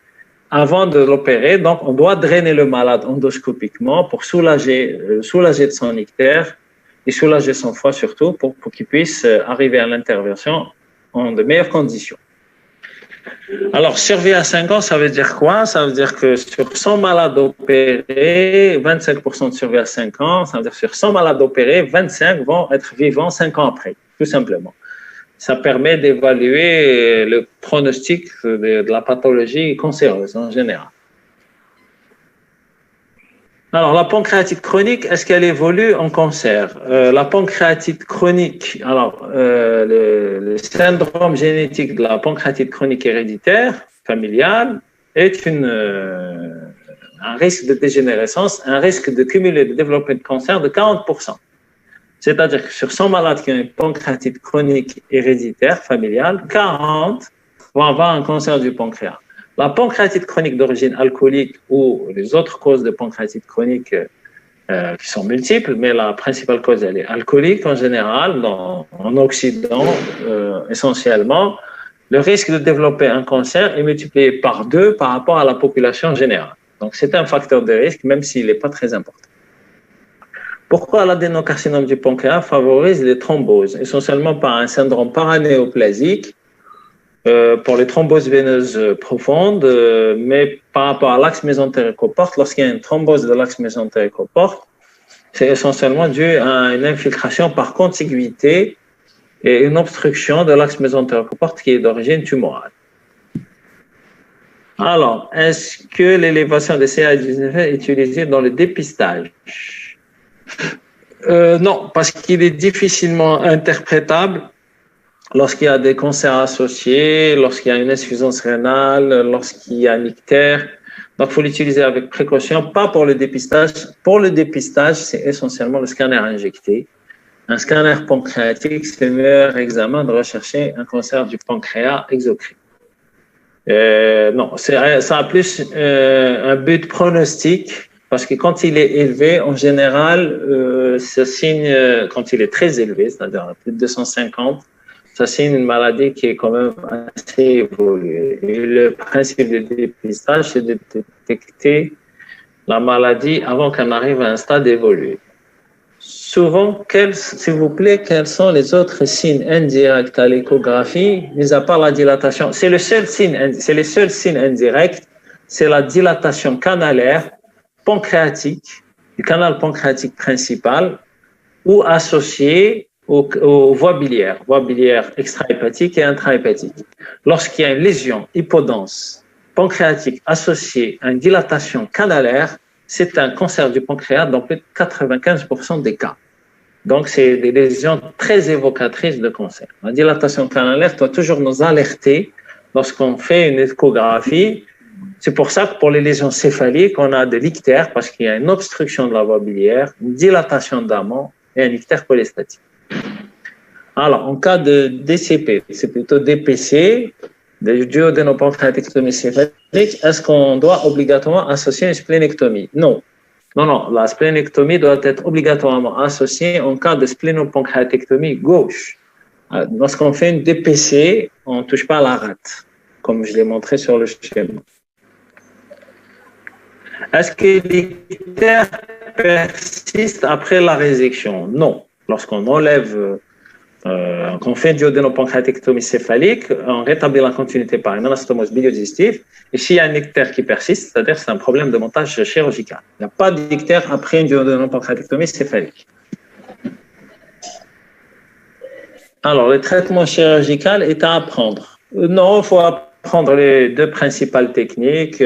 avant de l'opérer. Donc, on doit drainer le malade endoscopiquement pour soulager de son ictère et soulager son foie surtout pour qu'il puisse arriver à l'intervention en de meilleures conditions. Alors, survie à 5 ans, ça veut dire quoi? Ça veut dire que sur 100 malades opérés, 25% de survie à 5 ans, ça veut dire que sur 100 malades opérés, 25 vont être vivants 5 ans après, tout simplement. Ça permet d'évaluer le pronostic de la pathologie cancéreuse en général. Alors, la pancréatite chronique, est-ce qu'elle évolue en cancer? La pancréatite chronique, alors, le syndrome génétique de la pancréatite chronique héréditaire familiale est un risque de dégénérescence, un risque de cumuler de développer de cancer de 40%. C'est-à-dire que sur 100 malades qui ont une pancréatite chronique héréditaire familiale, 40 vont avoir un cancer du pancréas. La pancréatite chronique d'origine alcoolique ou les autres causes de pancréatite chronique qui sont multiples, mais la principale cause, elle est alcoolique en général, en Occident essentiellement. Le risque de développer un cancer est multiplié par 2 par rapport à la population générale. Donc, c'est un facteur de risque, même s'il n'est pas très important. Pourquoi l'adénocarcinome du pancréas favorise les thromboses? Essentiellement par un syndrome paranéoplasique, pour les thromboses veineuses profondes, mais par rapport à l'axe mésentérique-aux-portes, lorsqu'il y a une thrombose de l'axe mésentérique-aux-portes, c'est essentiellement dû à une infiltration par contiguïté et une obstruction de l'axe mésentérique-aux-portes qui est d'origine tumorale. Alors, est-ce que l'élévation des CA19 est utilisée dans le dépistage? Non, parce qu'il est difficilement interprétable lorsqu'il y a des cancers associés, lorsqu'il y a une insuffisance rénale, lorsqu'il y a un ictère. Donc, il faut l'utiliser avec précaution, pas pour le dépistage. Pour le dépistage, c'est essentiellement le scanner injecté. Un scanner pancréatique, c'est le meilleur examen de rechercher un cancer du pancréas exocrine. Non, ça a plus un but pronostique, parce que quand il est élevé, en général, ça signe, quand il est très élevé, c'est-à-dire à plus de 250, ça signe une maladie qui est quand même assez évoluée. Et le principe du dépistage, c'est de détecter la maladie avant qu'elle n'arrive à un stade évolué. Souvent, s'il vous plaît, quels sont les autres signes indirects à l'échographie, mis à part la dilatation? C'est les seuls signes indirects, c'est la dilatation canalaire, pancréatique, du canal pancréatique principal, ou associée aux voies biliaires extra-hépatiques et intra-hépatiques. Lorsqu'il y a une lésion hypodense pancréatique associée à une dilatation canalaire, c'est un cancer du pancréas dans plus de 95% des cas. Donc, c'est des lésions très évocatrices de cancer. La dilatation canalaire doit toujours nous alerter lorsqu'on fait une échographie. C'est pour ça que pour les lésions céphaliques, on a de l'ictère parce qu'il y a une obstruction de la voie biliaire, une dilatation d'amont et un ictère cholestatique. Alors, en cas de DCP, c'est plutôt DPC, de duodénopancréatectomie céphalique, est-ce qu'on doit obligatoirement associer une splénectomie? Non. Non, la splénectomie doit être obligatoirement associée en cas de splénopancréatectomie gauche. Lorsqu'on fait une DPC, on ne touche pas à la rate, comme je l'ai montré sur le schéma. Est-ce que l'ictère persiste après la résection? Non. Lorsqu'on enlève quand on fait une duodénopancréatectomie céphalique, on rétablit la continuité par une anastomose biliodigestive. Et s'il y a un ictère qui persiste, c'est-à-dire que c'est un problème de montage chirurgical. Il n'y a pas d'ictère après une duodénopancréatectomie céphalique. Alors, le traitement chirurgical est à apprendre. Non, il faut apprendre les deux principales techniques.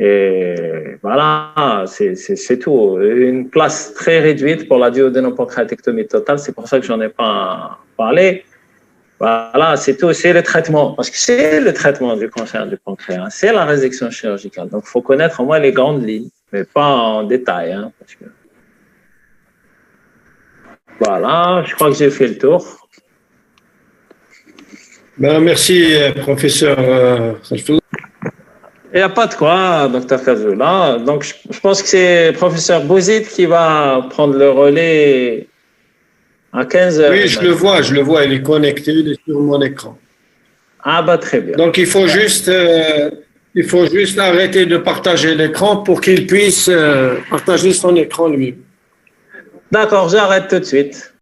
Et voilà, c'est tout. Une place très réduite pour la duodénopancréatectomie totale, c'est pour ça que j'en ai pas parlé. Voilà, c'est tout. C'est le traitement, parce que c'est le traitement du cancer du pancréas, c'est la résection chirurgicale. Donc, il faut connaître au moins les grandes lignes, mais pas en détail. Hein, parce que... Voilà, je crois que j'ai fait le tour. Ben, merci, professeur Salfou. Il n'y a pas de quoi, docteur Ferzoula. Donc, je pense que c'est professeur Bouzid qui va prendre le relais à 15h. Oui, je le vois, il est connecté, il est sur mon écran. Ah, bah, très bien. Donc, il faut juste arrêter de partager l'écran pour qu'il puisse partager son écran lui. D'accord, j'arrête tout de suite.